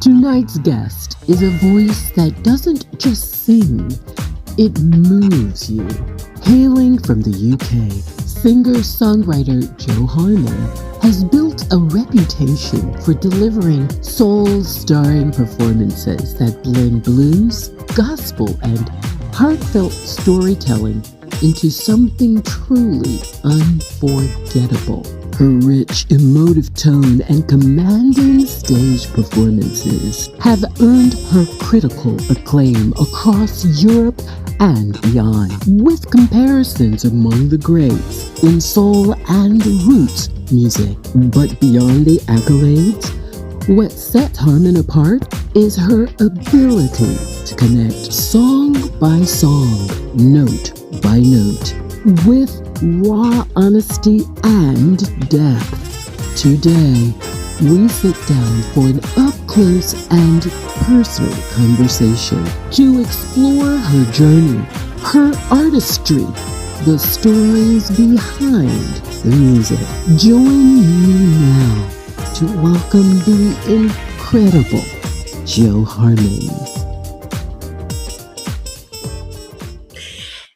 Tonight's guest is a voice that doesn't just sing, it moves you. Hailing from the UK, singer-songwriter Joe Harman has built a reputation for delivering soul-stirring performances that blend blues, gospel, and heartfelt storytelling into something truly unforgettable. Her rich, emotive tone and commanding stage performances have earned her critical acclaim across Europe and beyond, with comparisons among the greats in soul and roots music. But beyond the accolades, what sets Harman apart is her ability to connect song by song, note by note, with raw honesty and depth. Today, we sit down for an up-close and personal conversation to explore her journey, her artistry, the stories behind the music. Join me now to welcome the incredible Joe Harman.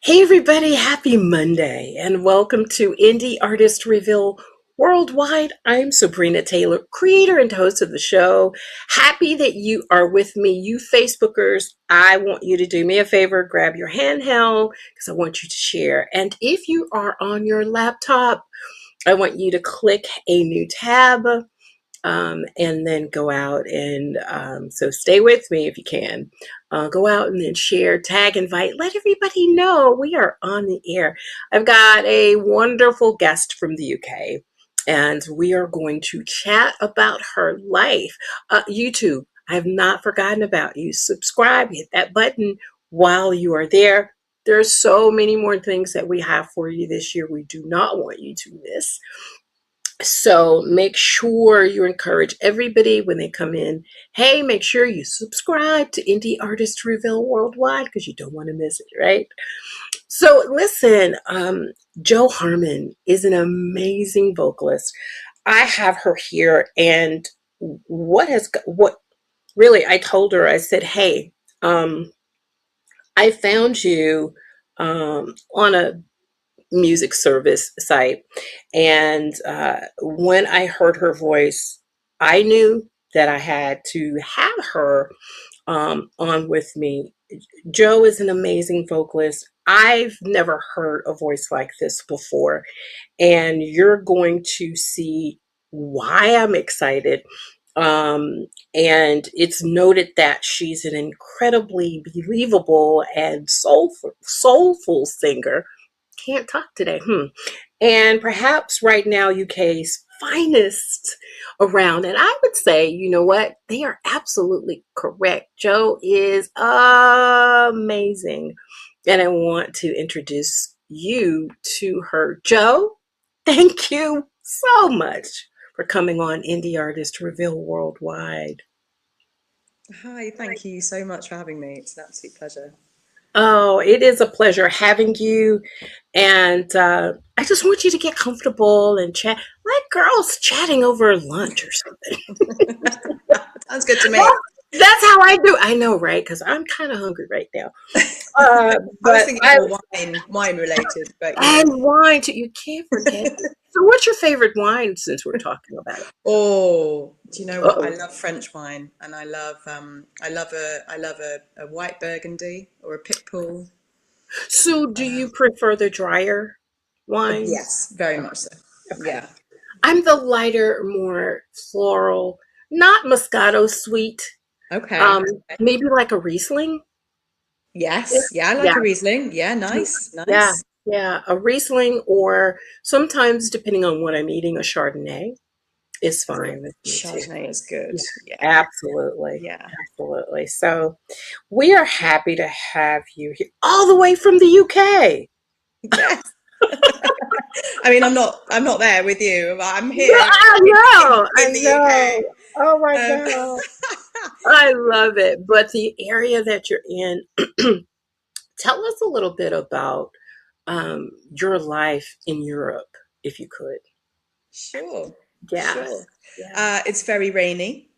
Hey everybody, happy Monday and welcome to Indie Artist Reveal Worldwide. I'm Sabrina Taylor, creator and host of the show. Happy that you are with me. You Facebookers, I want you to do me a favor, grab your handheld because I want you to share. And if you are on your laptop, I want you to click a new tab and then go out and so stay with me if you can. Go out and then share, tag, invite, let everybody know we are on the air. I've got a wonderful guest from the UK, and we are going to chat about her life. YouTube, I have not forgotten about you. Subscribe, hit that button while you are there. There's so many more things that we have for you this year we do not want you to miss. So make sure you encourage everybody when they come in. Hey, make sure you subscribe to Indie Artist Reveal Worldwide because you don't want to miss it, right? So listen, Joe Harman is an amazing vocalist. I have her here, and what really I told her, I said, hey, I found you on a music service site, and when I heard her voice, I knew that I had to have her on with me. Joe is an amazing vocalist. I've never heard a voice like this before, and you're going to see why I'm excited. And it's noted that she's an incredibly believable and soulful singer. Can't talk today. And perhaps right now UK's finest around. And I would say, you know what? They are absolutely correct. Joe is amazing. And I want to introduce you to her. Joe, thank you so much for coming on Indie Artist Reveal Worldwide. Hi, thank you so much for having me. It's an absolute pleasure. Oh, it is a pleasure having you. And I just want you to get comfortable and chat like girls chatting over lunch or something. Sounds good to me. Well, that's how I do. I know, right? Because I'm kind of hungry right now. I was But thinking more wine related, but and wine too. You can't forget. So, what's your favorite wine since we're talking about it? Oh, do you know what? I Uh-oh. love French wine, and I love a white Burgundy or a Picpoul. So, do you prefer the drier wines? Yes, very much so. Okay. Yeah. I'm the lighter, more floral, not Moscato sweet. Okay. Maybe like a Riesling. Yes. Yeah, I like Yeah, a Riesling. Yeah, nice, yeah, nice. yeah. A Riesling, or sometimes, depending on what I'm eating, a Chardonnay is fine with me too. Chardonnay is good. Yeah, Yeah. absolutely, Yeah. absolutely. So we are happy to have you here, all the way from the UK. Yes. I mean, I'm not there with you, but I'm Yeah, here I know, I in the know. UK. Oh my Um, God, I love it. But the area that you're in, tell us a little bit about your life in Europe, if you could. sure, Yeah, sure. yeah. It's very rainy.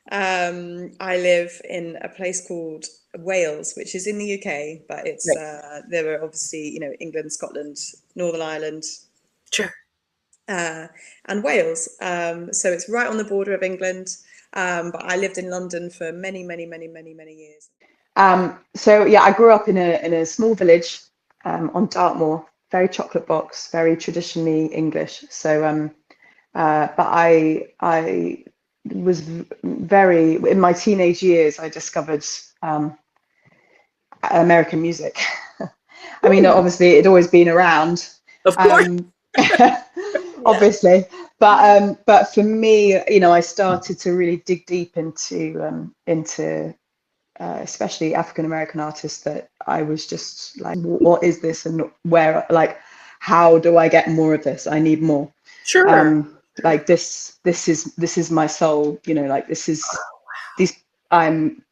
I live in a place called Wales, which is in the UK, but it's Right. there are obviously, England, Scotland, Northern Ireland, Sure. uh, and Wales. So it's right on the border of England. But I lived in London for many, many, many, many, many years. So yeah, I grew up in a small village on Dartmoor, very chocolate box, very traditionally English. So but I was very in my teenage years. I discovered American music. I mean, Ooh, obviously, it'd always been around, of course. um, Yeah. obviously, but for me, I started to really dig deep into especially African American artists that I was just like, what is this, and where, like, how do I get more of this? I need more. Sure. Like this is my soul. Like this is these. I'm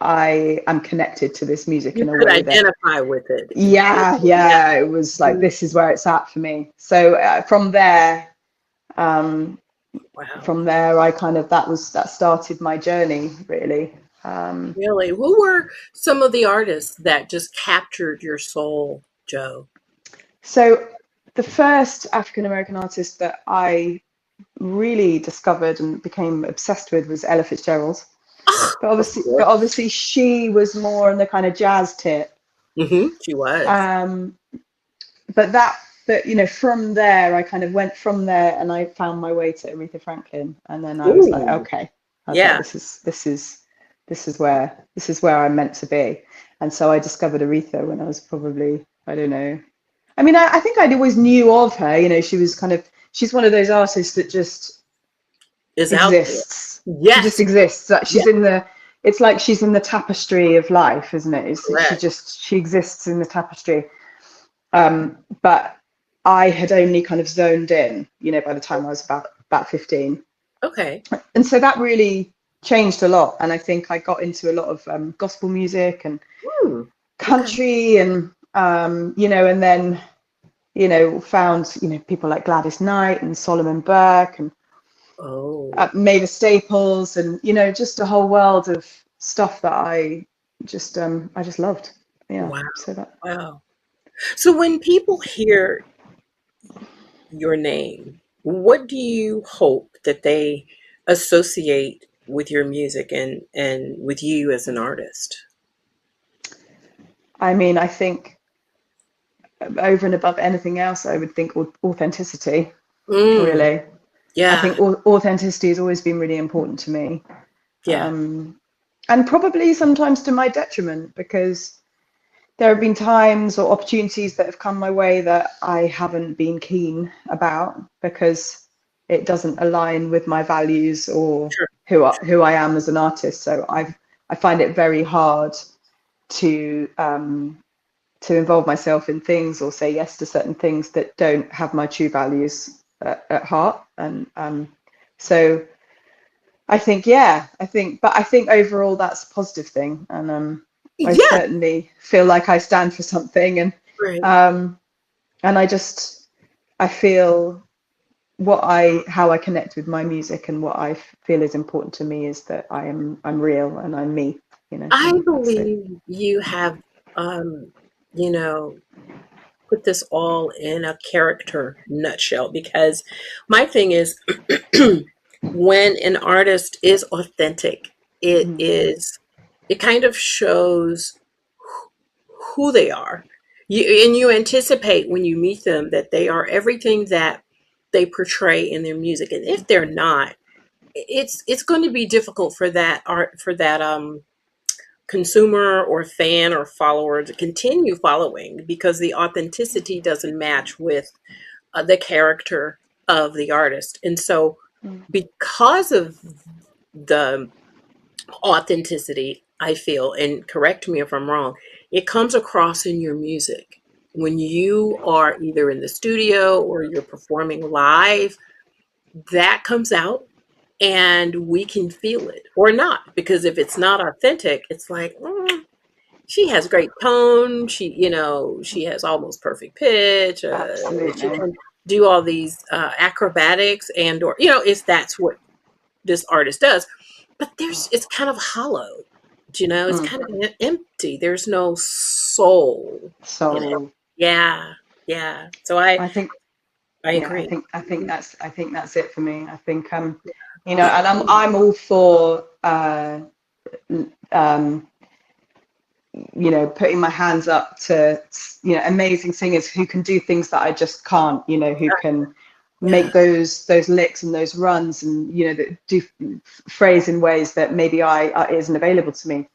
I am connected to this music You in a could way that, identify with it. yeah, Yeah. yeah, it was like, this is where it's at for me. So um, Wow. from there, I kind of that started my journey, really. Um, Really? Who were some of the artists that just captured your soul, Joe? so the first African American artist that I really discovered and became obsessed with was Ella Fitzgerald. Oh, But of obviously, course. she was more in the kind of jazz tip. She was. Um, but from there, I kind of went from there, and I found my way to Aretha Franklin, and then I was like, Ooh. okay, Yeah. this is where I'm meant to be. And so I discovered Aretha when I was probably, I don't know. I mean, I think I always knew of her. She's one of those artists that just Is out there. exists. She just Yes. exists. Like Yeah. it's like she's in the tapestry of life, isn't it? Correct. She exists in the tapestry. But I had only kind of zoned in, by the time I was about 15. Okay. And so that really changed a lot. And I think I got into a lot of gospel music and Hmm. Okay. country, and then, found, people like Gladys Knight and Solomon Burke and Oh. Mavis Staples, and, just a whole world of stuff that I just loved. Yeah. Wow. So that. Wow. So when people hear your name, what do you hope that they associate with your music and with you as an artist? I mean, I think over and above anything else, I would think authenticity, Mm, really. I yeah. think authenticity has always been really important to me. Yeah. And probably sometimes to my detriment, because there have been times or opportunities that have come my way that I haven't been keen about, because it doesn't align with my values or Sure. who I am as an artist. So I find it very hard to involve myself in things or say yes to certain things that don't have my true values at heart. And so I think overall that's a positive thing. And I Yeah. certainly feel like I stand for something. And Right. um, I feel how I connect with my music, and what I feel is important to me is that I'm real and I'm me. I And that's it. believe you have, um, you know, put this all in a character nutshell because my thing is when an artist is authentic, it Mm. is, it kind of shows who they are. And you anticipate when you meet them that they are everything that they portray in their music. And if they're not, it's going to be difficult for that art for that consumer or fan or follower to continue following because the authenticity doesn't match with the character of the artist. And so, Mm. because of the authenticity, I feel, and correct me if I'm wrong, it comes across in your music. When you are either in the studio or you're performing live, that comes out and we can feel it or not. Because if it's not authentic, it's like, she has great tone. She has almost perfect pitch. She Absolutely. can do all these acrobatics and or if that's what this artist does. but it's kind of hollow. It's Mm. kind of empty. There's no soul, you know. So Yeah, yeah. So I I think, I yeah, agree. I think that's it for me. I think you know, and I'm all for um you know, putting my hands up to, you know, amazing singers who can do things that I just can't, you know, who can Yeah, make those licks and those runs, and you know, that do phrase in ways that maybe I isn't available to me.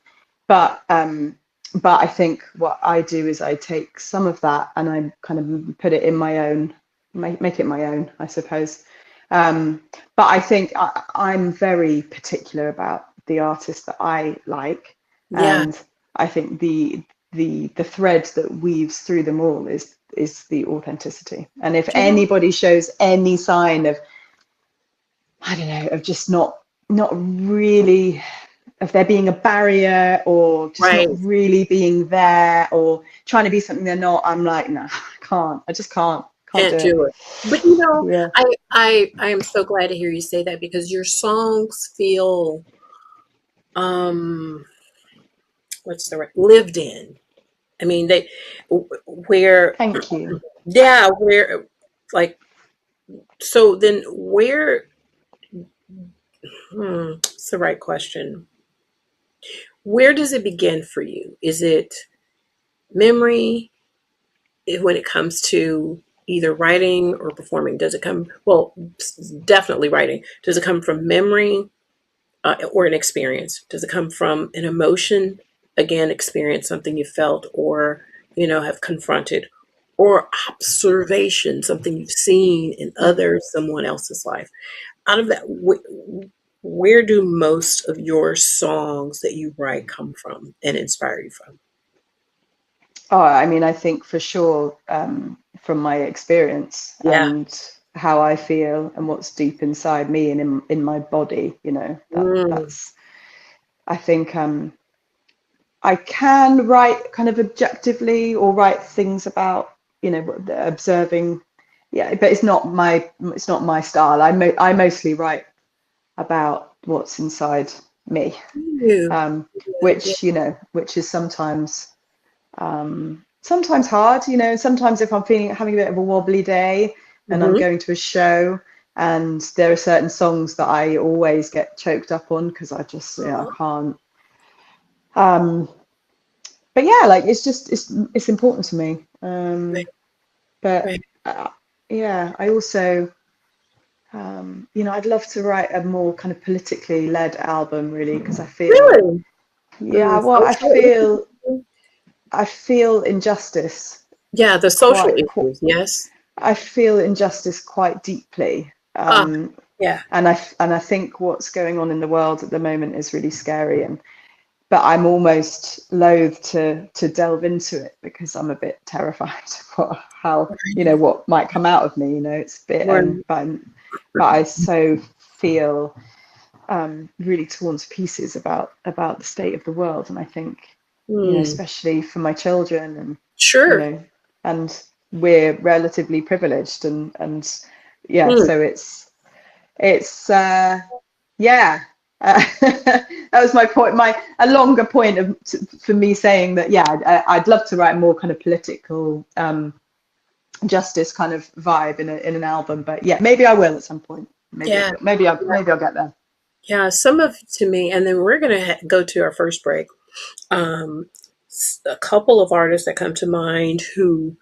But I think what I do is I take some of that and I kind of put it in my own, make it my own, I suppose. But I think I'm very particular about the artists that I like, yeah. and I think the thread that weaves through them all is the authenticity. And if Do you know? anybody shows any sign of, I don't know, of just not really, of there being a barrier or just not Right. really being there or trying to be something they're not, I'm like, no, I can't. I just can't do Can't it. do it. But Yeah. I am so glad to hear you say that because your songs feel um what's the right lived in. I mean they where Thank you. yeah, where like so then where it's the right question. Where does it begin for you? Is it memory when it comes to either writing or performing? Does it come, well, definitely writing. Does it come from memory or an experience? Does it come from an emotion? Again, experience something you felt or, have confronted, or observation, something you've seen in Mm. someone else's life. Out of that, where do most of your songs that you write come from and inspire you from? Oh, I mean, I think for sure, from my experience Yeah. and how I feel and what's deep inside me and in my body, you know, Mm, that's, I think, I can write kind of objectively or write things about, you know, observing. Yeah, but it's not my style. I mostly write about what's inside me, you. um, Yeah. which, you know, which is sometimes hard, you know. Sometimes if I'm feeling having a bit of a wobbly day and I'm Hmm. going to a show, and there are certain songs that I always get choked up on because I just, you know, I can't. Um, but yeah, like it's just it's important to me. Right. But Right. yeah, I also, you know, I'd love to write a more kind of politically led album, really, because I feel, Really? yeah, well, Social. I feel injustice Yeah, the social quite, quite issues. Yes. I feel injustice quite deeply. Ah, yeah. And I think what's going on in the world at the moment is really scary. And but I'm almost loath to delve into it because I'm a bit terrified of how, you know, what might come out of me. You know, it's a bit, Right. but I so feel really torn to pieces about the state of the world. And I think, you know, Hmm. especially for my children, and you Sure. know, and we're relatively privileged, and yeah, Hmm. so it's yeah. That was my point, my a longer point for me saying that, yeah, I'd love to write more kind of political justice kind of vibe in an album, but yeah, maybe I will at some point. Yeah. Maybe I'll get there. Yeah. Some of to me, and then we're gonna go to our first break. Um, a couple of artists that come to mind who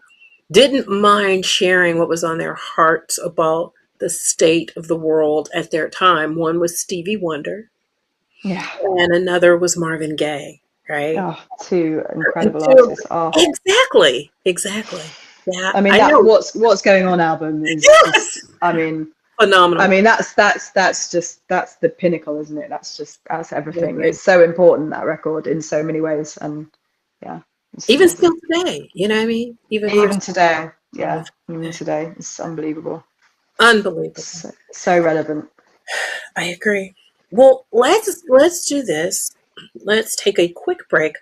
didn't mind sharing what was on their hearts about the state of the world at their time. One was Stevie Wonder, Yeah. and another was Marvin Gaye, right? Oh, two And incredible two, artists. Oh, exactly, exactly. Yeah, I mean, I that know. what's going on album is just, Yes, I phenomenal. mean, that's the pinnacle, isn't it? That's everything. Right. It's so important, that record, in so many ways, and yeah, it's Even amazing. still today, you know what I mean? Even for Even today, even yeah, for even today. today, it's unbelievable. Unbelievable. So relevant. I agree. Well, let's do this. Let's take a quick break,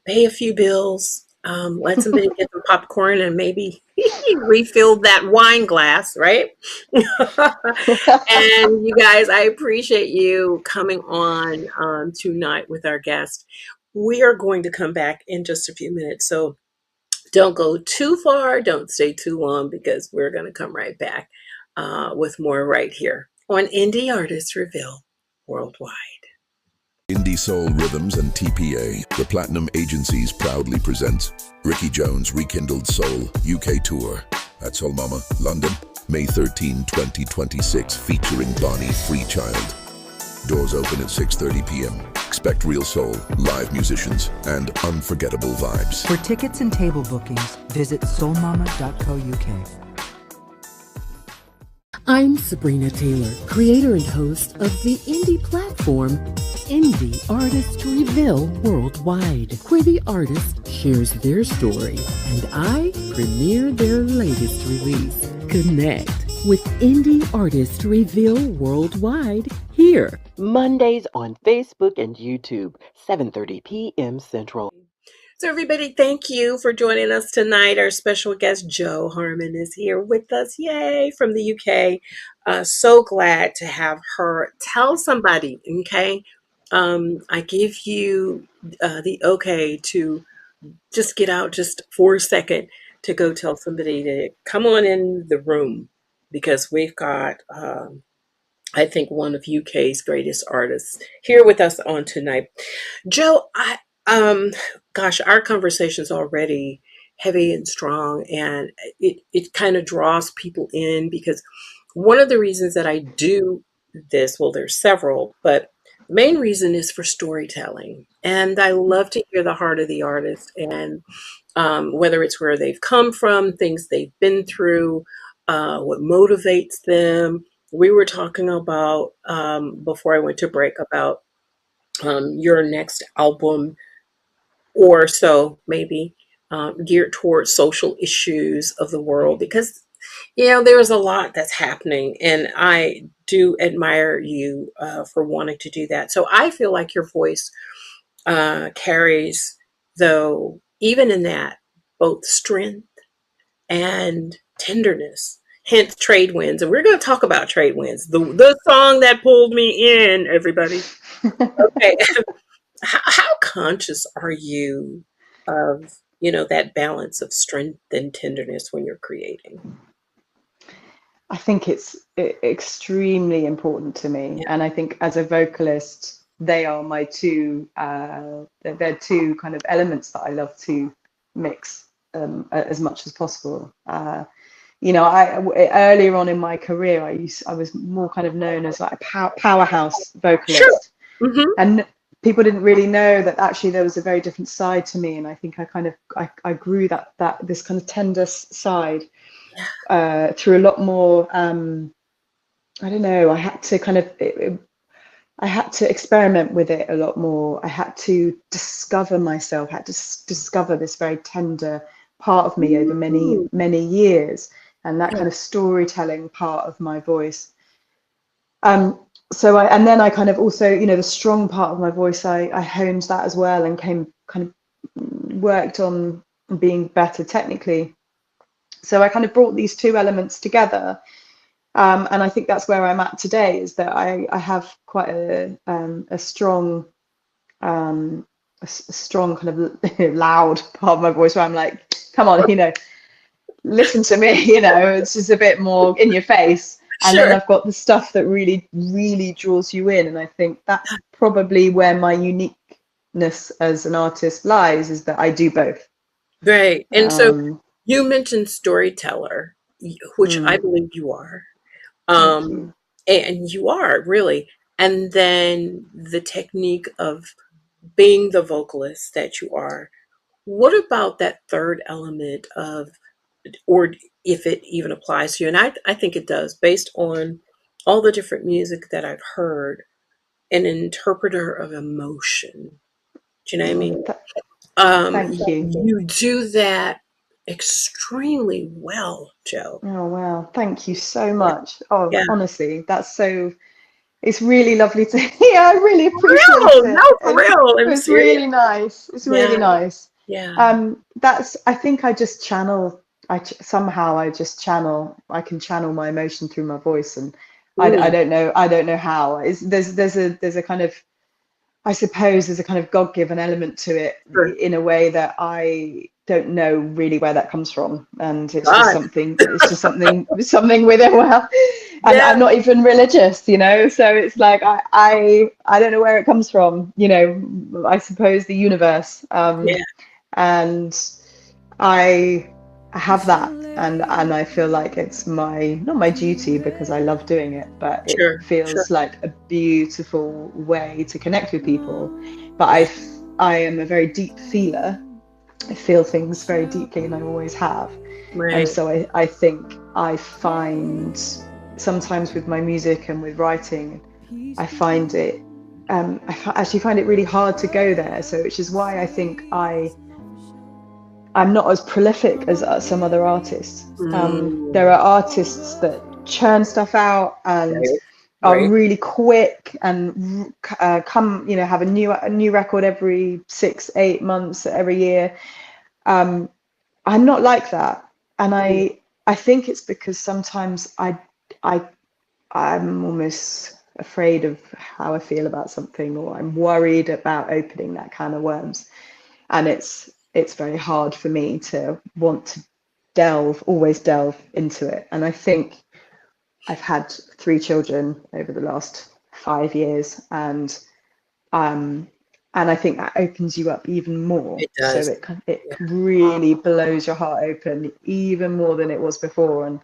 pay a few bills, Let somebody get some popcorn and maybe refill that wine glass, right? And you guys, I appreciate you coming on tonight with our guest. We are going to come back in just a few minutes. So don't go too far, don't stay too long, because we're going to come right back with more right here on Indie Artists Reveal Worldwide. Indie Soul Rhythms and TPA, the Platinum Agencies proudly presents Ricky Jones' Rekindled Soul UK Tour at Soul Mama, London, May 13, 2026, featuring Bonnie Freechild. Doors open at 6:30 p.m. Expect real soul, live musicians, and unforgettable vibes. For tickets and table bookings, visit soulmama.co.uk. I'm Sabrina Taylor, creator and host of the indie platform Indie Artists Reveal Worldwide, where the artist shares their story and I premiere their latest release. Connect with Indie Artists Reveal Worldwide here, Mondays on Facebook and YouTube, 7:30 p.m. Central. So everybody, thank you for joining us tonight. Our special guest, Jo Harman, is here with us. Yay, from the UK. So glad to have her. Tell somebody, okay? I give you the okay to just get out just for a second to go tell somebody to come on in the room, because we've got, I think, one of UK's greatest artists here with us on tonight. Jo, gosh, our conversation's already heavy and strong, and it kind of draws people in, because one of the reasons that I do this, well, there's several, but the main reason is for storytelling. And I love to hear the heart of the artist, and whether it's where they've come from, things they've been through, what motivates them. We were talking about, before I went to break, about your next album, or so maybe, geared towards social issues of the world, because there's a lot that's happening, and I do admire you for wanting to do that. So I feel like your voice carries, though, even in that, both strength and tenderness. Hence, Trade Winds, and we're going to talk about Trade Winds, the song that pulled me in. Everybody, okay. How conscious are you of, that balance of strength and tenderness when you're creating? I think it's extremely important to me, Yeah. and I think as a vocalist, they are my two. They're two kind of elements that I love to mix as much as possible. Earlier on in my career, I was more kind of known as like a powerhouse Sure. vocalist, Mm-hmm. and people didn't really know that actually there was a very different side to me. And I think I grew that this kind of tender side through a lot more. I don't know. I had to kind of. I had to experiment with it a lot more. I had to discover myself. Had to discover this very tender part of me over many years, and that kind of storytelling part of my voice. And then I kind of also, the strong part of my voice, I honed that as well, and worked on being better technically. So I kind of brought these two elements together. And I think that's where I'm at today, is that I have quite a strong kind of loud part of my voice where I'm like, come on, listen to me, it's just a bit more in your face. And Sure. then I've got the stuff that really, really draws you in. And I think that's probably where my uniqueness as an artist lies, is that I do both. Right. And so you mentioned storyteller, which I believe you are. Thank you. And you are really. And then the technique of being the vocalist that you are. What about that third element of, or if it even applies to you? And I think it does, based on all the different music that I've heard, an interpreter of emotion. Do you know what I mean? Thank you. You do that extremely well, Jo. Oh, wow. Thank you so Yeah. much. Oh, Yeah. honestly, it's really lovely to hear. I really For appreciate real. No, it. for real. I'm It's serious. really nice. It's really Yeah. nice. Yeah. I think I just channel, somehow I just channel, I can channel my emotion through my voice. And I Mm, don't know how. There's a kind of, I suppose there's a kind of God-given element to it sure. in a way that I don't know really where that comes from. And God. it's just something within, well, and Yeah. I'm not even religious, you know, so it's like, I don't know where it comes from, you know, I suppose the universe. Yeah. And I have that, and I feel like it's not my duty because I love doing it, but it Sure. Sure. feels like a beautiful way to connect with people. But Yeah. I am a very deep feeler. I feel things very deeply, and I always have. And Right. so I think I find sometimes with my music and with writing, I find it actually find it really hard to go there. So which is why I think I'm not as prolific as some other artists. There Mm, are artists that churn stuff out and right. are Right. really quick and come, you know, have a new record every 6, 8 months, every year. Um, I'm not like that, and Mm, I think it's because sometimes I I'm almost afraid of how I feel about something, or I'm worried about opening that can of worms, and it's very hard for me to want to always delve into it. And I think I've had 3 children over the last 5 years, um, and I think that opens you up even more. it So does. it Yeah. really blows your heart open even more than it was before,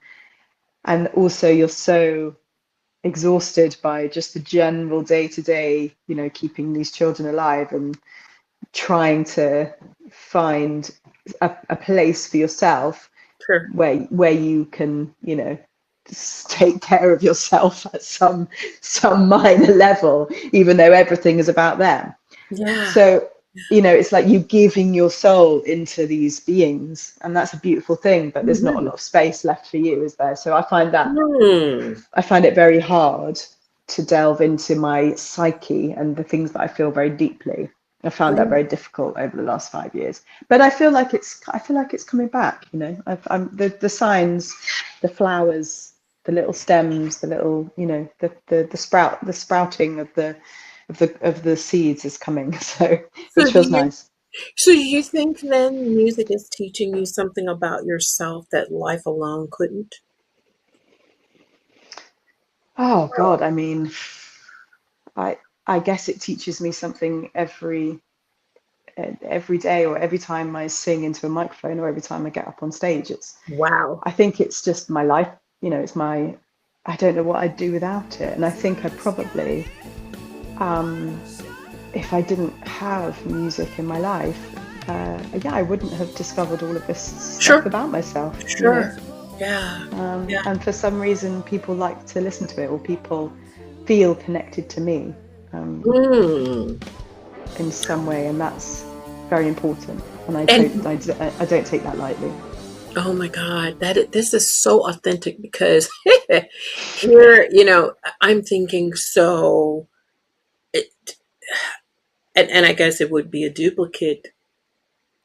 and also you're so exhausted by just the general day to day, you know, keeping these children alive and trying to find a place for yourself Sure. where you can, you know, take care of yourself at some minor level, even though everything is about them. Yeah. So, you know, it's like you giving your soul into these beings, and that's a beautiful thing, but there's not a Mhm. lot of space left for you, is there? So Mm, I find it very hard to delve into my psyche and the things that I feel very deeply. I found that yeah. very difficult over the last 5 years, but I feel like it's coming back. You know, I'm the signs, the flowers, the little stems, the little, you know, the sprouting of the seeds is coming. So, So which do feels you nice. so you think then music is teaching you something about yourself that life alone couldn't? Oh God, I mean, I I guess it teaches me something every day, or every time I sing into a microphone, or every time I get up on stage. Wow. I think it's just my life, you know, I don't know what I'd do without it. And I think I probably, um, if I didn't have music in my life, yeah, I wouldn't have discovered all of this stuff Sure. about myself, you know. Sure. Yeah. Yeah. And for some reason, people like to listen to it, or people feel connected to me, um, Mm. in some way, and that's very important. And And I don't take that lightly. oh my God, this is so authentic because here, I'm thinking so, it, and I guess it would be a duplicate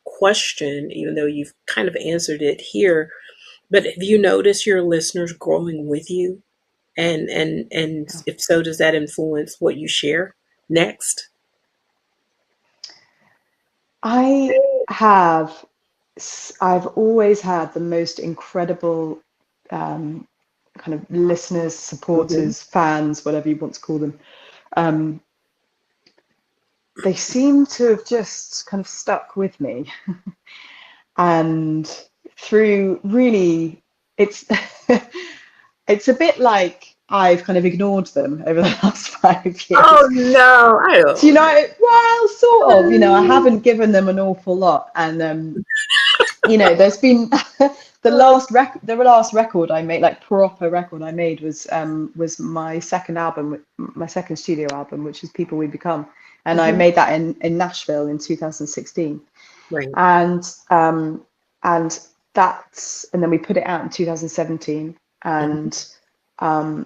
question, even though you've kind of answered it here. But have you noticed your listeners growing with you? And if so, does that influence what you share next? I have, I've always had the most incredible, um, kind of listeners, Hmm. supporters, fans, whatever you want to call them. Um, they seem to have just kind of stuck with me. And through really, it's, it's a bit like I've kind of ignored them over the last 5 years. Oh no, I Do you don't. know, well, sort of, you know, I haven't given them an awful lot. And, you know, there's been the last record I made, like proper record I made, was my second album, my second studio album, which is People We Become, and I Mhm. made that in Nashville in 2016, Right. and and and then we put it out in 2017, Mhm. and um,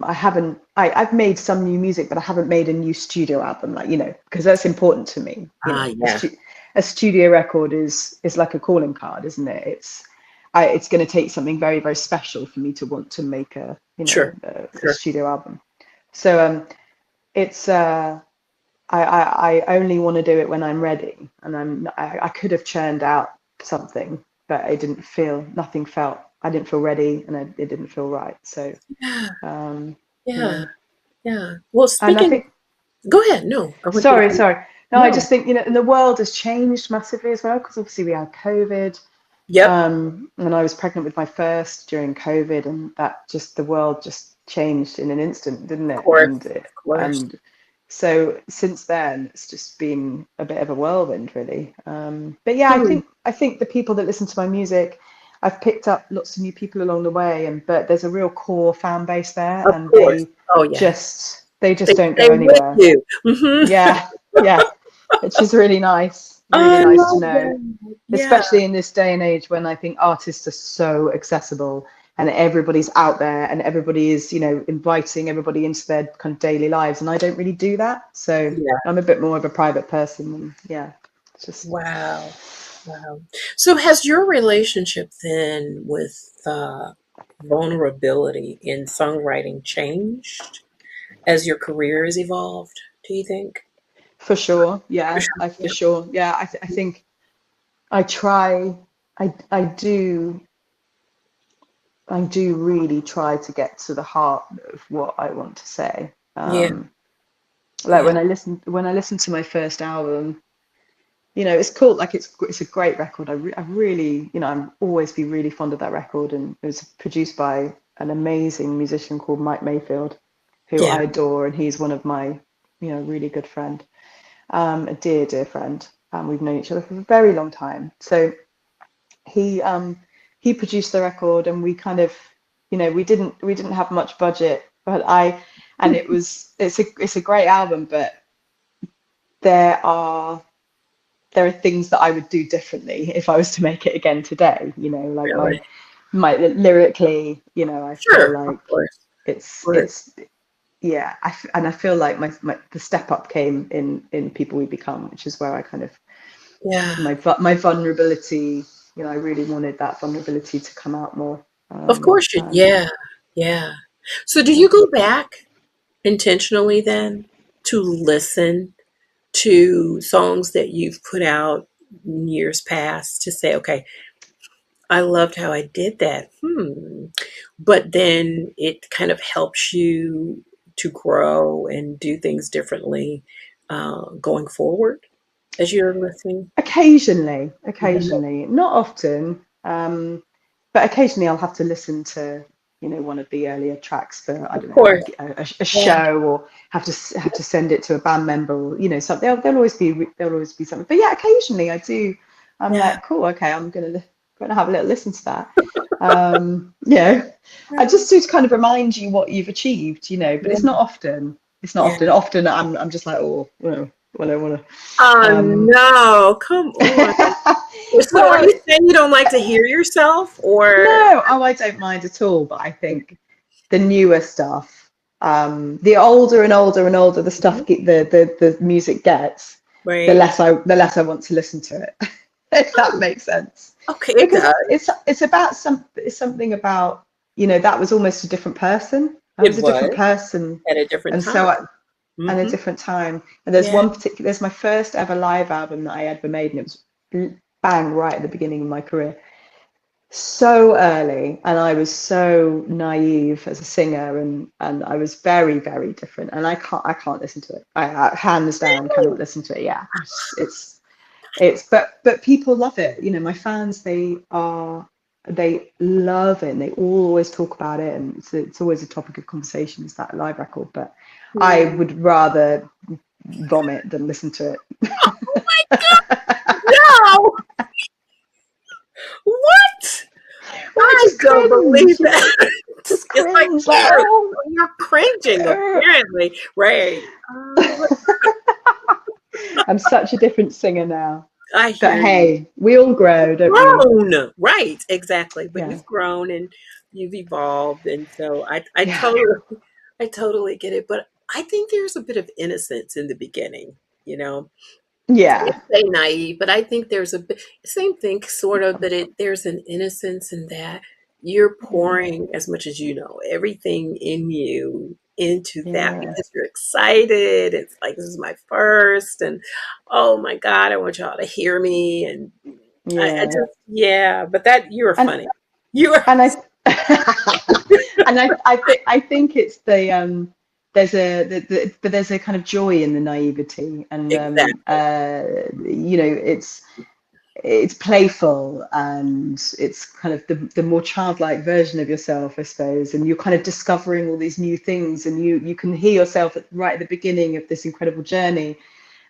I've made some new music, but I haven't made a new studio album, like, you know, because that's important to me, you Ah, know, yeah. a studio record is like a calling card, isn't it? It's going to take something very, very special for me to want to make Sure. a Sure. studio album. So it's I only want to do it when I'm ready, and I could have churned out something, but I didn't feel ready, and it didn't feel right. So Yeah. um, Yeah. yeah, Yeah. Well, and I speaking, think, go ahead. No, I want you to sorry, finish. sorry. No, I No. just think, and the world has changed massively as well, because obviously we had COVID. Yep. And I was pregnant with my first during COVID, and that just the world just changed in an instant, didn't Of it? course. Of course. And so since then, it's just been a bit of a whirlwind, really. But yeah, Hmm. I think the people that listen to my music, I've picked up lots of new people along the way, but there's a real core fan base there, Of and course. Oh, yeah. they They just don't stay go with anywhere. you. Hmm. Yeah, yeah, which is really I nice to love know, that. Yeah. especially in this day and age when I think artists are so accessible and everybody's out there and everybody is, inviting everybody into their kind of daily lives. And I don't really do that. So Yeah. I'm a bit more of a private person. And yeah, it's just Wow. Wow. So has your relationship then with vulnerability in songwriting changed as your career has evolved, do you think? for sure. Yeah, for Yeah. sure. Yeah, I think I try, I do. I do really try to get to the heart of what I want to say. Yeah. Like Yeah. when I listened to my first album, it's cool. Like it's a great record. I really, I'm always be really fond of that record. And it was produced by an amazing musician called Mike Mayfield, who Yeah. I adore, and he's one of my, really good friend, a dear, dear friend. We've known each other for a very long time. So he he produced the record, and we kind of, we didn't have much budget, but and it's a great album, but there are things that I would do differently if I was to make it again today. Like Really. my lyrically, I feel Sure. Of like course. Of course. it's yeah, and I feel like the step up came in People We Become, which is where I kind of Yeah. my vulnerability. I really wanted that vulnerability to come out more. Of course you, And yeah. Yeah. So do yeah. you go back intentionally then to listen to songs that you've put out in years past to say, okay, I loved how I did that. But then it kind of helps you to grow and do things differently going forward as you're listening. Yeah, Occasionally, not often, but occasionally I'll have to listen to, one of the earlier tracks for, I of don't know, course. a Yeah, show, or have to send it to a band member, or, something. There'll always be something. But yeah, occasionally I do. I'm yeah, like, cool, okay, gonna have a little listen to that. You know, I just to kind of remind you what you've achieved, but it's yeah, not often. It's not yeah. often. Often I'm just like, oh, well, I want to. Oh no, come on. So are Well, you saying you don't like to hear yourself or no, I don't mind at all. But I think the newer stuff, the older and older and older the stuff, the music gets, right? the less I want to listen to it. If that Oh, makes sense, okay, it because does it's something about, that was almost a different person. I was it a different was person, at a different and time. so and a Hmm. different time. And Yeah. there's my first ever live album that I ever made, and it was bang right at the beginning of my career, so early, and I was so naive as a singer, and I was very, very different, and I can't listen to it. I hands down cannot listen to it. Yeah, but people love it. My fans, they love it, and they always talk about it, and it's always a topic of conversation, is that live record. But I Hmm. would rather vomit than listen to it. No, what? Well, I I just don't believe cringe, that. just It's like, cringe, like, oh, oh. you're cringing, apparently. Right. I'm such a different singer now. I But hear you. hey, we all grow, don't we? Grown. Right, exactly. But Yeah. you've grown and you've evolved. And so Yeah. I totally get it. But I think there's a bit of innocence in the beginning, you know. Yeah, Say naive, but I think there's same thing, sort of, but there's an innocence in that you're yeah, pouring as much as you know, everything in you into that yeah, because you're excited. It's like this is my first, and oh my God, I want y'all to hear me, and I yeah. just yeah. But that you are And funny. You are and I and I think it's but there's a kind of joy in the naivety, and exactly it's playful, and it's kind of the more childlike version of yourself, I suppose, and you're kind of discovering all these new things, and you can hear yourself right at the beginning of this incredible journey,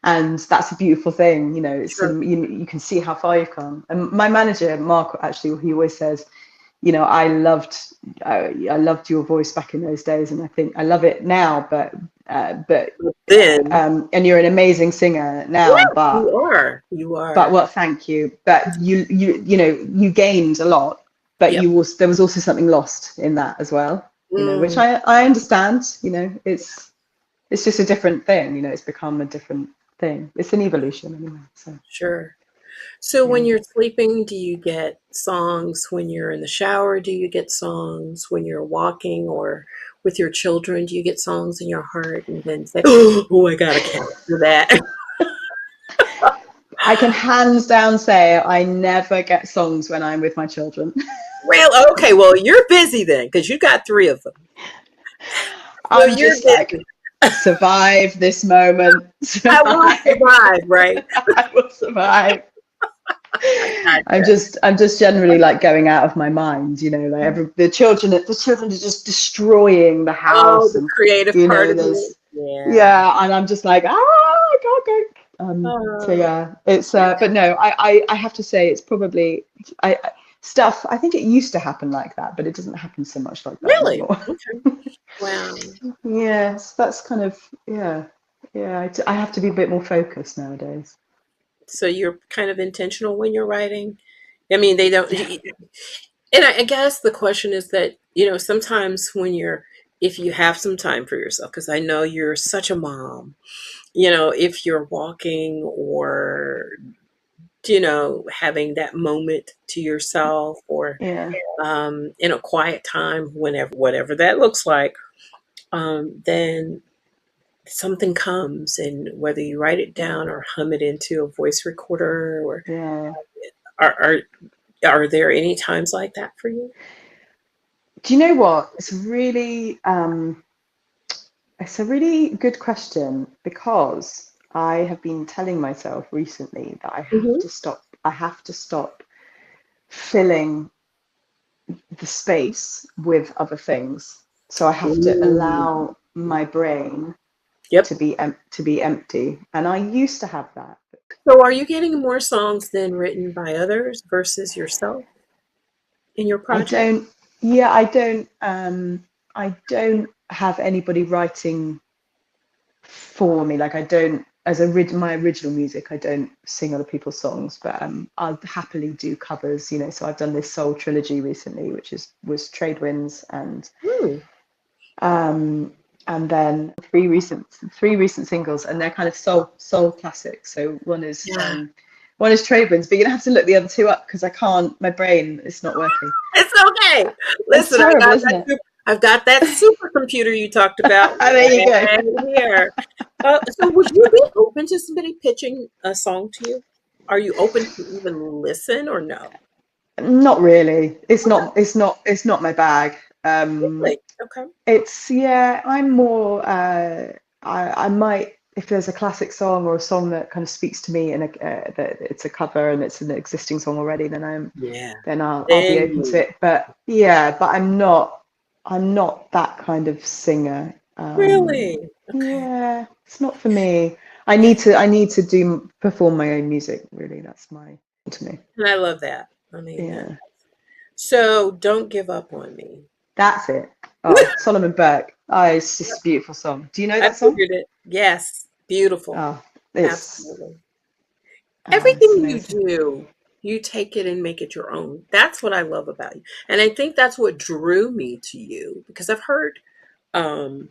and that's a beautiful thing. It's sure. you can see how far you've come. And my manager Mark, actually, he always says, I loved your voice back in those days, and I think I love it now, but But then, and you're an amazing singer now, yeah, you are. You but are. well, thank you. But you gained a lot, but Yep. there was also something lost in that as well. Which Mm, I understand. It's just a different thing. It's become a different thing. It's an evolution anyway. So sure. So when yeah. you're sleeping, do you get songs when you're in the shower? Do you get songs when you're walking or with your children? Do you get songs in your heart and then say, "Oh, I gotta capture that"? I can hands down say I never get songs when I'm with my children. Real okay. Well, you're busy then because you got three of them. So I'm you're just like, busy. survive this moment. I will Survive. survive, right? I will survive. I got I'm just generally like going out of my mind, like you. the children are just destroying the Oh, house, the and creative part of there's you. Yeah. yeah, and I'm just like, I can't go. So Oh, yeah, it's but no, I have to say it's probably stuff. I think it used to happen like that, but it doesn't happen so much like that really? anymore. Okay. Wow. Yes, that's kind of yeah. I have to be a bit more focused nowadays. So you're kind of intentional when you're writing? I mean, they don't, Yeah, and I guess the question is that, sometimes if you have some time for yourself, because I know you're such a mom, if you're walking or, having that moment to yourself or yeah, in a quiet time, whenever, whatever that looks like, then something comes, and whether you write it down or hum it into a voice recorder or yeah. are, are are there any times like that for you? Do you know what? It's a really good question, because I have been telling myself recently that I have Hmm. to stop. I have to stop filling the space with other things. So I have to Ooh. allow my brain Yep. to be empty. And I used to have that. So are you getting more songs than written by others versus yourself in your I project? don't. Yeah, I don't have anybody writing for me. Like, I don't, my original music, I don't sing other people's songs, but I'll happily do covers. So I've done this Soul trilogy recently, which was Trade Winds, Hmm. um, and then three recent singles, and they're kind of soul classics. So Yeah. one is Trade Winds, but you're gonna have to look the other two up, because I can't. My brain is not working. It's okay. It's Listen, terrible, isn't it? I've got that supercomputer you talked about There you go. right here. So would you be open to somebody pitching a song to you? Are you open to even listen or no? Not really. It's Okay. not. It's not. It's not my bag. Really? Okay. Yeah. I'm more. I might, if there's a classic song or a song that kind of speaks to me, and that it's a cover and it's an existing song already, then Yeah. I'll be Then open to you it. But yeah, but I'm not that kind of singer. really? Okay. Yeah, it's not for me. Yeah. I need to do perform my own music. Really, that's my to me. And I love that. I mean that. Yeah. So don't give up on me. That's it. Oh, Solomon Burke. Oh, it's just a beautiful song. Do you know I that song? figured it. Yes. Beautiful. Oh, it's Absolutely. it's Everything you amazing. do, you take it and make it your own. That's what I love about you. And I think that's what drew me to you because I've heard um,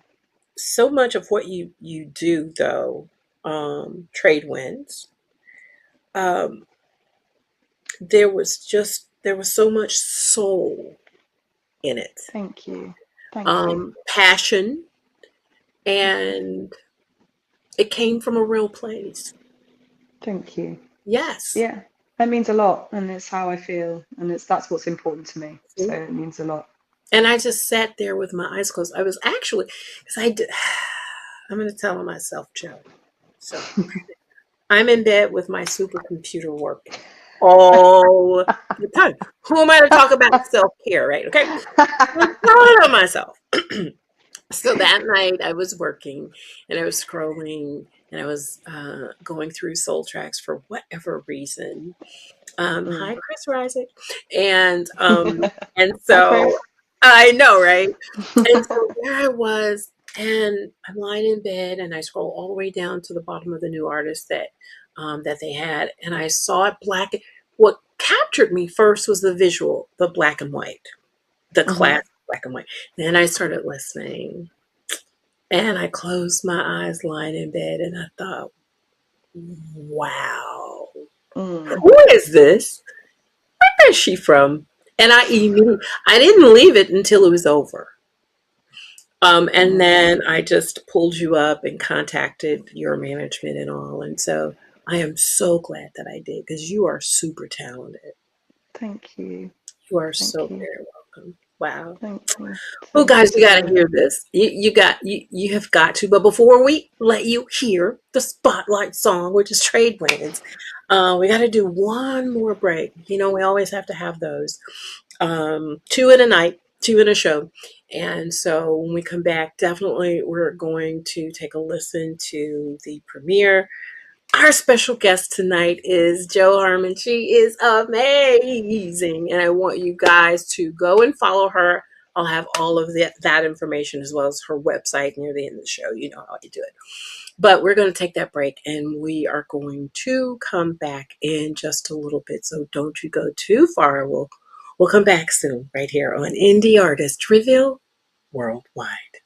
so much of what you do though. trade winds. Um, there was so much soul in it, Thank you. Thank you. passion, and it came from a real place. Thank you. Yes. Yeah, that means a lot, and it's how I feel, and that's what's important to me. So it means a lot. And I just sat there with my eyes closed. I was actually, because I did, I'm going to tell myself, Joe. So I'm in bed with my supercomputer working all the time. Who am I to talk about self-care, right? Okay. I'm telling on myself. So that night I was working and I was scrolling and I was going through Soul Tracks for whatever reason. Hi, Chris Rising. And Hi, Chris. so I know, right? And so there I was, and I'm lying in bed, and I scroll all the way down to the bottom of the new artist that they had, and I saw it black. What captured me first was the visual, the black and white, the classic black and white. Then I started listening, and I closed my eyes, lying in bed, and I thought, "Wow, who is this? Where is she from?" And I didn't leave it until it was over. And then I just pulled you up and contacted your management and all. And so I am so glad that I did because you are super talented. Thank you. You are so Thank you. very welcome. Wow. Thank you. Well, Thank you guys, you got to so hear this. You have got to. But before we let you hear the spotlight song, which is Trade Winds, we got to do one more break. You know, we always have to have those. Two in a night, two in a show. And so when we come back, definitely we're going to take a listen to the premiere. Our special guest tonight is Jo Harman. She is amazing. And I want you guys to go and follow her. I'll have all of that information as well as her website near the end of the show. You know how you do it. But we're going to take that break and we are going to come back in just a little bit. So don't you go too far. We'll come back soon right here on Indie Artist Reveal Worldwide.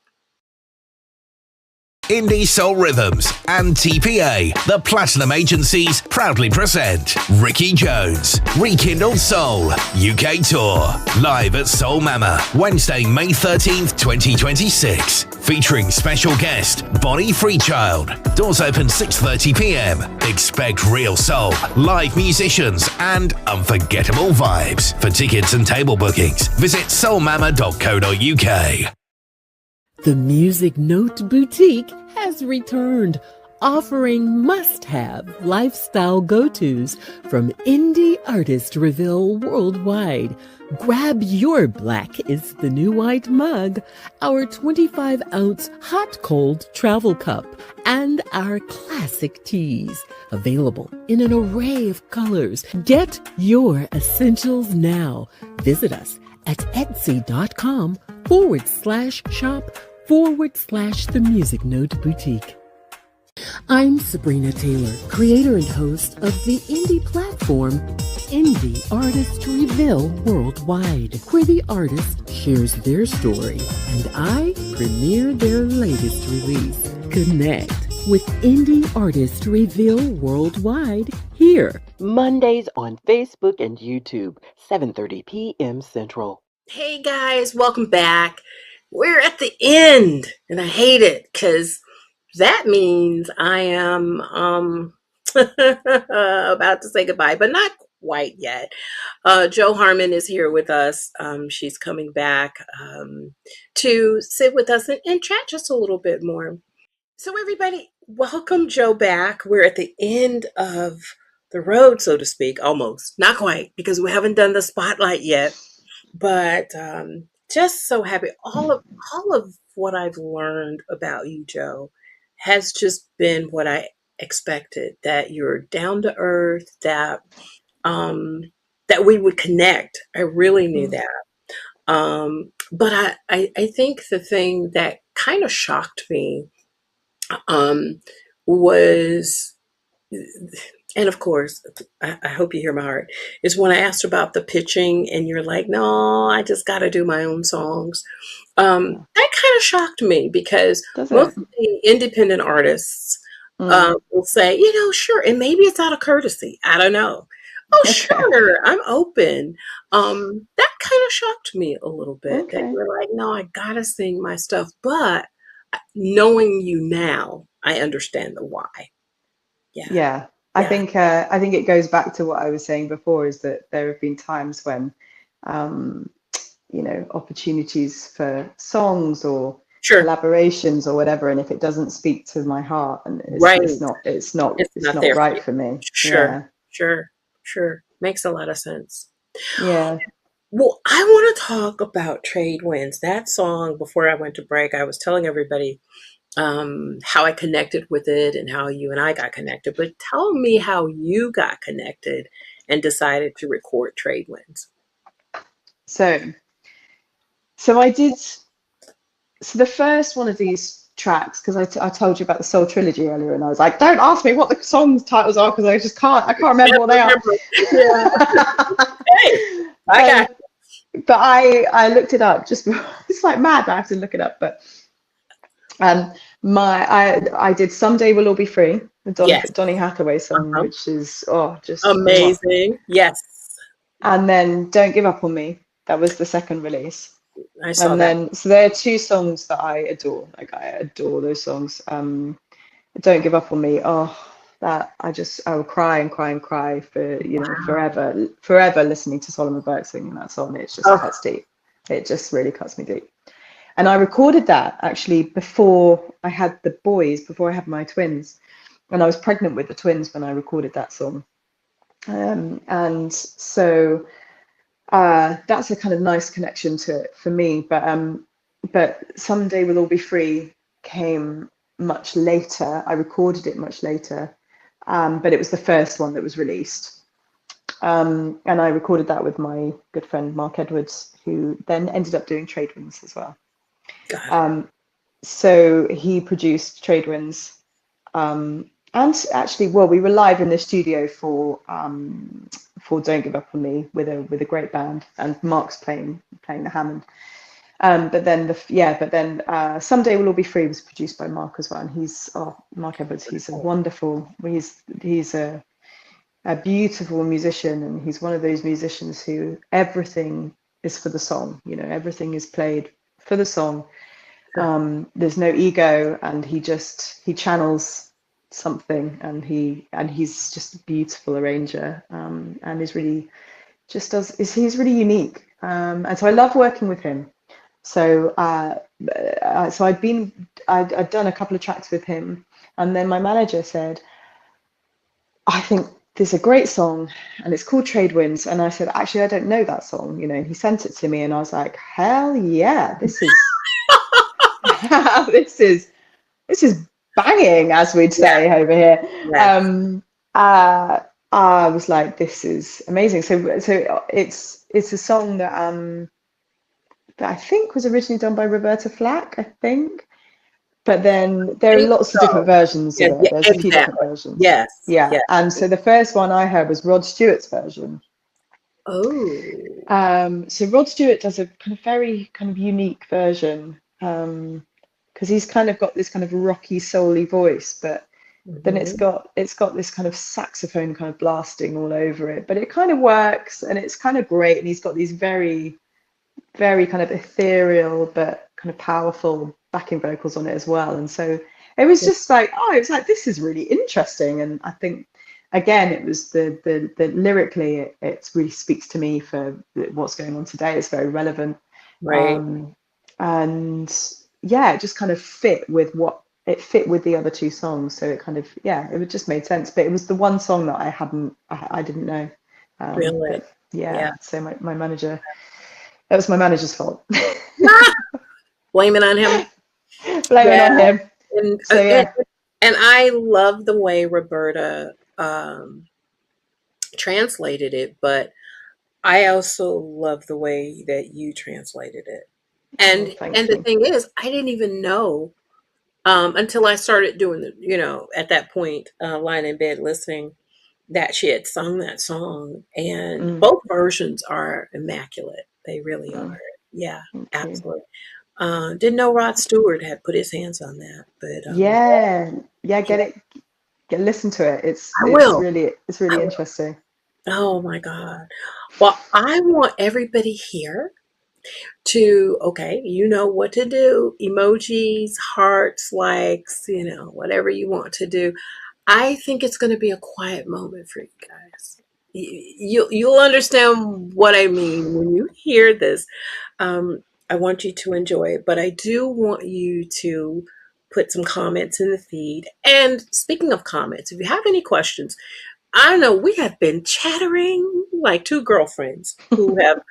Indie Soul Rhythms and TPA, the Platinum Agencies, proudly present Ricky Jones, Rekindled Soul, UK Tour, live at Soul Mama, Wednesday, May 13th, 2026, featuring special guest Bonnie Freechild. Doors open 6:30pm. Expect real soul, live musicians, and unforgettable vibes. For tickets and table bookings, visit soulmama.co.uk. The Music Note Boutique has returned, offering must-have lifestyle go-tos from indie artist Reveal worldwide. Grab your Black is the New White mug, our 25-ounce hot-cold travel cup, and our classic teas, available in an array of colors. Get your essentials now. Visit us at etsy.com/shop/The Music Note Boutique. I'm Sabrina Taylor, creator and host of the indie platform Indie Artist Reveal Worldwide, where the artist shares their story and I premiere their latest release. Connect with Indie Artist Reveal Worldwide here, Mondays on Facebook and YouTube, 7:30 p.m. Central. Hey guys, welcome back. We're at the end, and I hate it because that means I am about to say goodbye, but not quite yet. Jo Harman is here with us. She's coming back to sit with us and chat just a little bit more. So everybody, welcome Jo back. We're at the end of the road, so to speak, almost. Not quite, because we haven't done the spotlight yet. But just so happy. All of what I've learned about you, Jo, has just been what I expected. That you're down to earth. That we would connect. I really knew that. But I think the thing that kind of shocked me was, and of course, I hope you hear my heart, is when I asked about the pitching and you're like, no, I just got to do my own songs. That kind of shocked me because most of the independent artists will say, sure. And maybe it's out of courtesy. I don't know. Oh, Okay. sure. I'm open. That kind of shocked me a little bit that Okay. you're like, no, I gotta sing my stuff. But knowing you now, I understand the why. Yeah. Yeah. Yeah. I think it goes back to what I was saying before, is that there have been times when, um, opportunities for songs or Sure. collaborations or whatever, and if it doesn't speak to my heart, and Right. It's it's not not there for right you. for me. Sure. Yeah. Sure. Sure. Makes a lot of sense. Yeah. Well, I want to talk about Trade Winds. That song, before I went to break, I was telling everybody how I connected with it and how you and I got connected. But tell me how you got connected and decided to record Trade Winds. So so I did so the first one of these tracks, because I told you about the Soul Trilogy earlier, and I was like, don't ask me what the song titles are, because I can't remember what they are. Remember? Yeah. Hey, I got but but I looked it up just it's like mad. I have to look it up. But I did Someday We'll All Be Free, the yes. Donny Hathaway song, Uh-huh. which is just mwah. Amazing. Yes. And then Don't Give Up on Me. That was the second release. I saw And that. then so there are two songs that I adore. Like, I adore those songs. Don't Give Up on Me. Oh, that I will cry and cry and cry for forever listening to Solomon Burke singing that song. It just Oh, cuts deep. It just really cuts me deep. And I recorded that actually before I had the boys, before I had my twins, and I was pregnant with the twins when I recorded that song. And so that's a kind of nice connection to it for me. But Someday We'll All Be Free came much later. I recorded it much later, but it was the first one that was released. And I recorded that with my good friend Mark Edwards, who then ended up doing Trade Winds as well. got it. So he produced Trade Winds. And actually, well, we were live in the studio for Don't Give Up on Me with a great band, and Mark's playing the Hammond. Someday We'll All Be Free was produced by Mark as well, and Mark Edwards. He's a wonderful. He's a beautiful musician, and he's one of those musicians who everything is for the song. Everything is played for the song. There's no ego, and he channels something, and he's just a beautiful arranger, and is really he's really unique, and so I love working with him. So I'd done a couple of tracks with him, and then my manager said, I think there's a great song and it's called Trade Winds. And I said, actually, I don't know that song. He sent it to me, and I was like, hell yeah, this is this is banging, as we'd Yeah. say over here. Yes. I was like, this is amazing. So it's a song that I think was originally done by Roberta Flack, I think. But then there are Think lots of different so. versions of Yeah, it. yeah, There's a few different exactly. versions. Yes. Yeah. Yes. And so the first one I heard was Rod Stewart's version. Oh. So Rod Stewart does a kind of very kind of unique version, because he's kind of got this kind of rocky, soul-y voice, but then it's Hmm. got this kind of saxophone kind of blasting all over it. But it kind of works, and it's kind of great. And he's got these very, very kind of ethereal but kind of powerful backing vocals on it as well. And so it was just like, this is really interesting. And I think, again, it was the lyrically, it really speaks to me for what's going on today. It's very relevant. Right. And yeah, it just kind of fit with with the other two songs. So it kind of, it just made sense. But it was the one song that I didn't know. Really. But yeah, Yeah. so my manager, that was my manager's fault. Blame it on him. Blame it Yeah. on him. And, So and yeah. and I love the way Roberta translated it, but I also love the way that you translated it. Oh, And thank the you. thing is, I didn't even know until I started doing at that point, lying in bed listening, that she had sung that song. And Mm, both versions are immaculate. They really are. mm, Yeah, thank you. absolutely. Didn't know Rod Stewart had put his hands on that, but Yeah, yeah, get it. listen to it. I will. It's really interesting. Oh my God. Well, I want everybody here to, okay, you know what to do. Emojis, hearts, likes, whatever you want to do. I think it's going to be a quiet moment for you guys. You'll understand what I mean when you hear this. I want you to enjoy it, but I do want you to put some comments in the feed. And speaking of comments, if you have any questions, I know we have been chattering like two girlfriends who have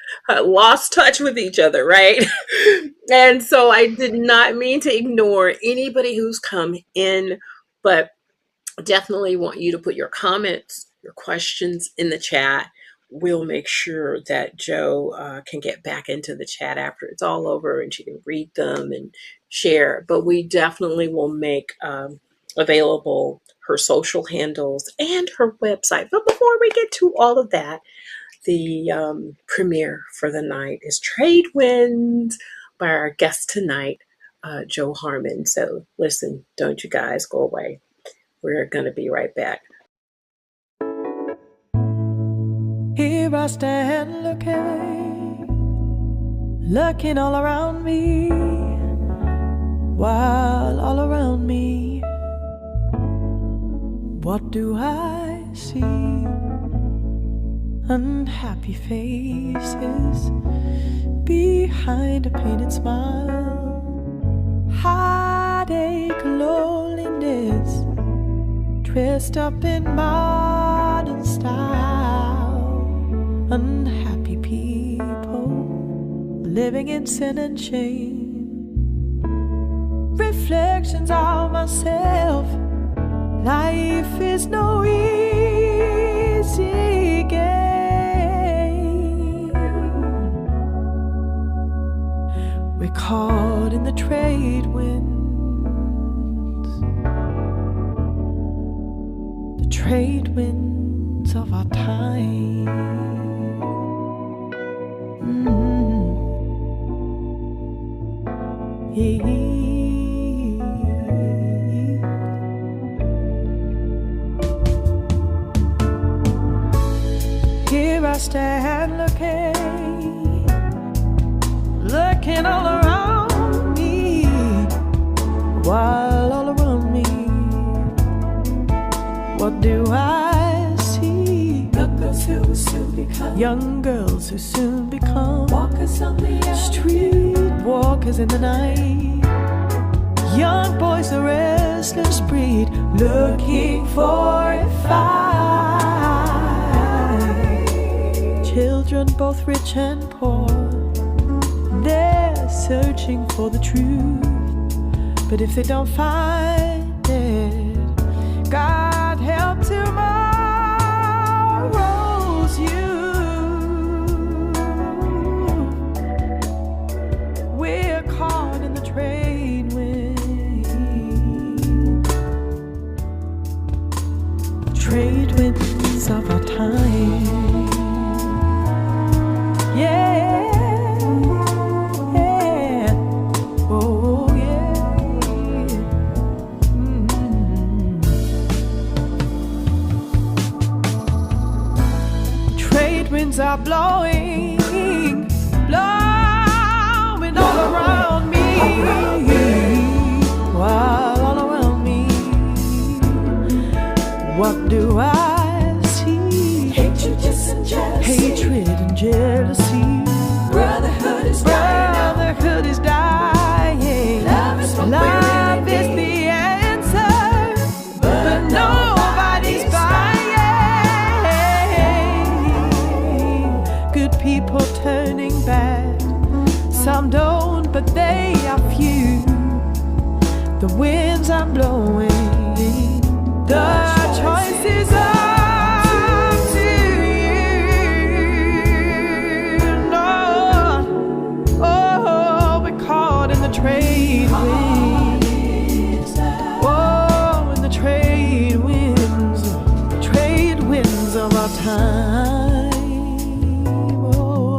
lost touch with each other, right? And so I did not mean to ignore anybody who's come in, but definitely want you to put your comments, your questions in the chat. We'll make sure that Joe can get back into the chat after it's all over and she can read them and share. But we definitely will make available her social handles and her website. But before we get to all of that, the premiere for the night is Trade Winds by our guest tonight, Joe Harman. So listen, don't you guys go away. We're going to be right back. Here I stand looking all around me, while all around me, what do I see? Unhappy faces behind a painted smile, heartache, loneliness, dressed up in modern style. Unhappy people living in sin and shame. Reflections of myself. Life is no easy game. We're caught in the trade winds. The trade winds of our time. Here I stand looking all around me, while all around me, what do I see? Young girls who soon become walkers on the street, walkers in the night. Young boys, a restless breed, looking for a fight. Children both rich and poor, they're searching for the truth. But if they don't find it, God help tomorrow's you. We're caught in the trade wind, the trade winds of our time. Yeah, yeah, oh yeah. Trade winds are blowing, blowing all around me, while all around me, what do I see? Hatred and jealousy. Brotherhood is dying. Love is the answer, but nobody's buying. Good people turning bad. Some don't, but they are few. The winds are blowing. The choice is up to you. No, oh, we're caught in the trade winds. Oh, in the trade winds of our time. Oh,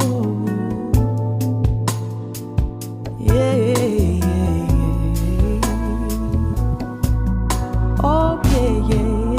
yeah. Oh, yeah, yeah.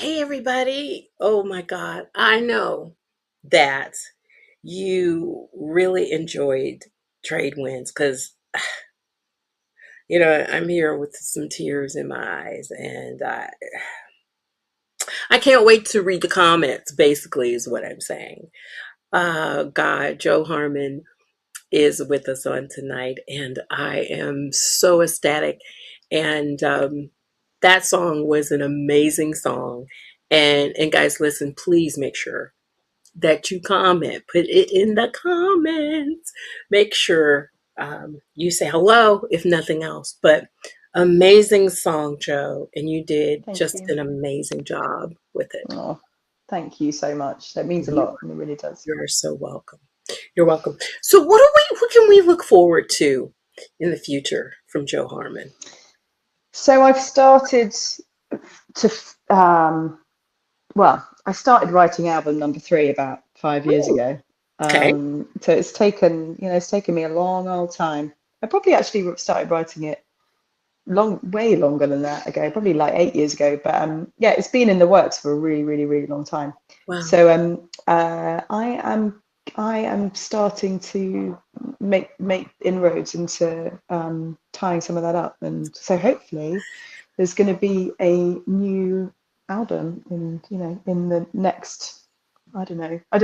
Hey, everybody. Oh my God. I know that you really enjoyed Trade Winds because, I'm here with some tears in my eyes, and I can't wait to read the comments, basically, is what I'm saying. God, Joe Harman is with us on tonight, and I am so ecstatic. And that song was an amazing song. And guys, listen, please make sure that you comment. Put it in the comments. Make sure you say hello, if nothing else. But amazing song, Joe, and you did Thank just you. an amazing job with it. Oh, thank you so much. That means a You, lot. It really does. you are so welcome. You're welcome. So, what can we look forward to in the future from Joe Harman? So I've started to, I started writing album number 3 about 5 years Ooh, ago. okay. So it's taken me a long old time. I probably actually started writing it way longer than that ago, probably like 8 years ago. But yeah, it's been in the works for a really, really, really long time. Wow. So I am starting to make inroads into tying some of that up, and so hopefully there's going to be a new album in the next, I don't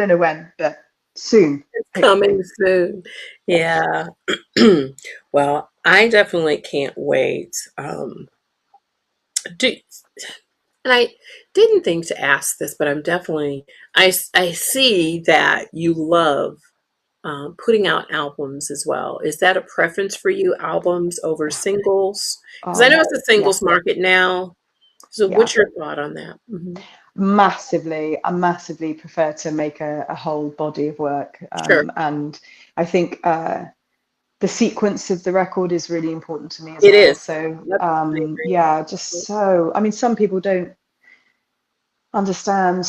know when, but soon, It's hopefully. coming soon. Yes. Yeah. Well, I definitely can't wait. Do, and I didn't think to ask this, but I see that you love putting out albums as well. Is that a preference for you, albums over singles? Because I know it's a Yeah, singles market now. So, yeah. what's your thought on that? Hmm. Massively, I massively prefer to make a whole body of work, Sure, and I think the sequence of the record is really important to me as it well. is. So Yep, I yeah, just so, I mean, some people don't understand,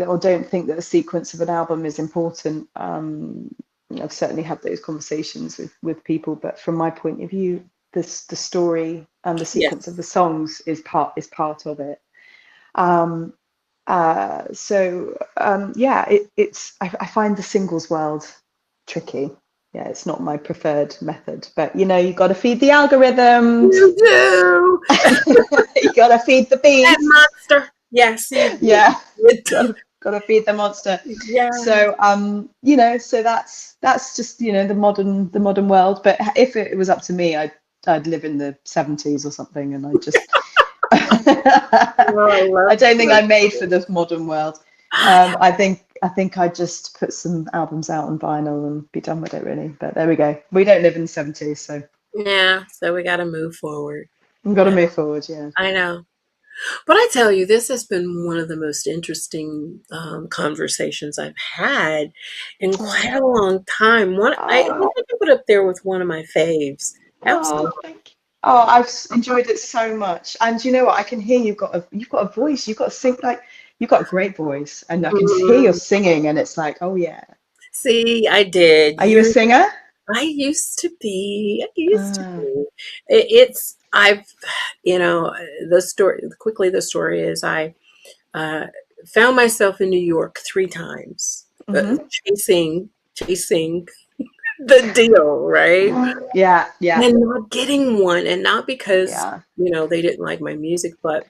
or don't think that the sequence of an album is important. I've certainly had those conversations with people, but from my point of view, the story and the Yes. sequence of the songs is part of it. Um, yeah, I find the singles world tricky. Yeah, it's not my preferred method, but you got to feed the algorithms. You do. You got to feed the That beast. monster. Yes, you do. Yeah, You do. got to feed the monster. Yeah. So so that's just the modern world. But if it was up to me, I'd live in the 70s or something, and I just Oh, I I love don't think I'm made for it. the modern world. I I think I'd just put some albums out on vinyl and be done with it, really. But there we go. We don't live in the 70s, so Yeah, so we got to move forward. we've got to Yeah, move forward. Yeah. I know. But I tell you, this has been one of the most interesting conversations I've had in quite Oh, a long time. I oh, think I put up there with one of my faves. oh, Absolutely. thank you. Oh, I've enjoyed it so much. And you know what? I can hear you've got a voice. You've got to sing, like, you've got a great voice, and I can hear your Mm, singing, and it's like, oh yeah. see, I did Are you a years. singer? I used to be. I used to Uh, be. I've, you know, the story. Quickly, the story is uh, found myself in New York 3 times, mm-hmm. chasing the deal, right? Yeah, yeah, And not getting one, and not because yeah. they didn't like my music, but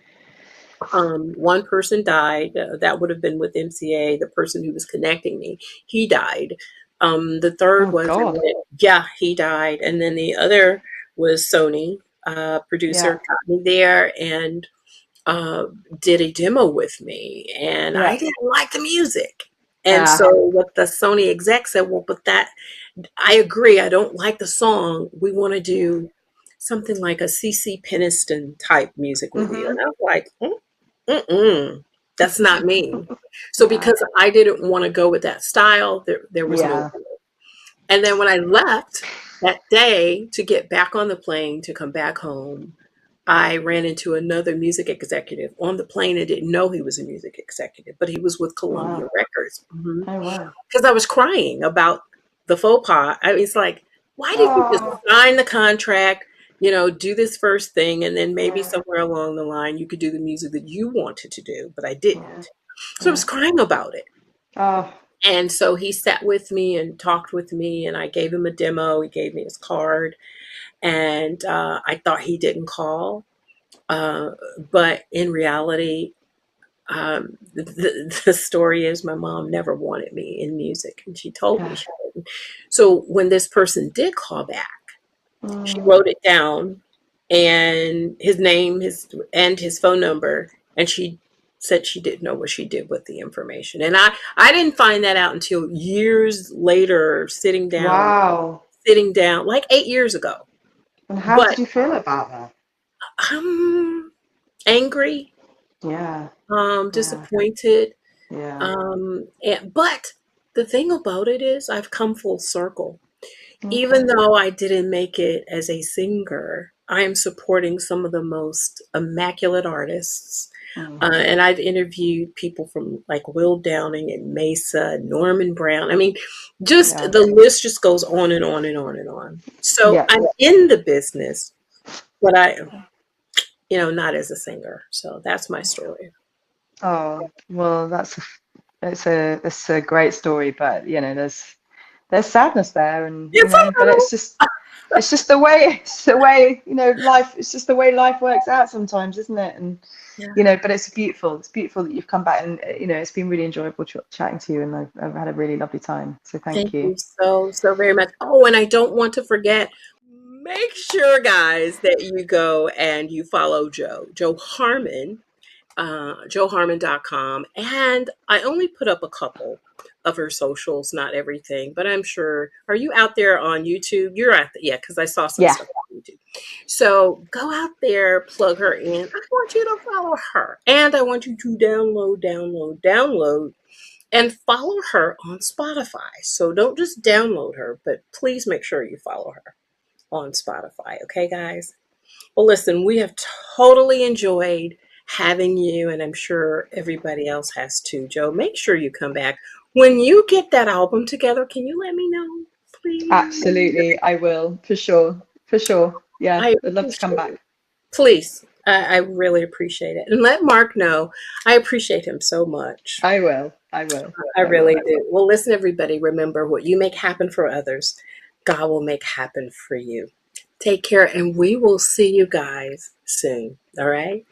one person died. That would have been with MCA. The person who was connecting me, he died. The third Oh was, God. yeah, he died, and then the other was Sony, producer, Yeah, got me there and uh, did a demo with me, and I yeah. didn't like the music. And Uh, so what the Sony exec said, well, but that I agree. I don't like the song. We want to do something like a CC Peniston type music with you. mm-hmm. And I was like, mm-mm, that's not me. So Yeah, because I didn't want to go with that style, there was no. yeah. And then when I left that day to get back on the plane to come back home, I ran into another music executive on the plane and didn't know he was a music executive, but he was with Columbia Wow. Records. Oh wow. Because I was crying about the faux pas. It's like, why didn't you just Oh, sign the contract? do this first thing, and then maybe somewhere along the line you could do the music that you wanted to do, but I didn't. So I was crying about it. Oh, And so he sat with me and talked with me, and I gave him a demo. He gave me his card, and I thought he didn't call. Uh, but in reality, the story is my mom never wanted me in music, and she told me yeah. she didn't. So when this person did call back, she Mm, wrote it down, and his name, his phone number, and she said she didn't know what she did with the information. And I didn't find that out until years later, wow. sitting down, like 8 years ago. And how But did you feel about that? I'm angry, Yeah, yeah, disappointed. yeah. But the thing about it is, I've come full circle. Even Okay. though I didn't make it as a singer, I am supporting some of the most immaculate artists. Mm, And I've interviewed people from like Will Downing and Mesa, Norman Brown. I mean, just yeah, the list just goes on and on and on and on. So yeah. I'm in the business, but not as a singer. So that's my story. Oh, well, it's a great story, but there's sadness there, and It's but a it's just the way life. It's just the way life works out sometimes, isn't it? And Yeah. but it's beautiful. It's beautiful that you've come back, and it's been really enjoyable chatting to you, and I've had a really lovely time. So thank Thank you. you so, so very much. Oh, and I don't want to forget, make sure, guys, that you go and you follow Joe Harman, joeharman.com. And I only put up a couple of her socials, not everything, but I'm sure. Are you out there on YouTube? You're at yeah, because I saw some Yeah, stuff on YouTube. So go out there, plug her in. I want you to follow her. And I want you to download and follow her on Spotify. So don't just download her, but please make sure you follow her on Spotify. Okay, guys? Well, listen, we have totally enjoyed having you, and I'm sure everybody else has too. Joe, make sure you come back. When you get that album together, can you let me know, please? absolutely. I will, for sure, for sure. Yeah, I I'd love to come appreciate back. it. Please. I really appreciate it. And let Mark know I appreciate him so much. I will. I will. I I will. really do. Well, listen, everybody, remember what you make happen for others, God will make happen for you. Take care, and we will see you guys soon. All right?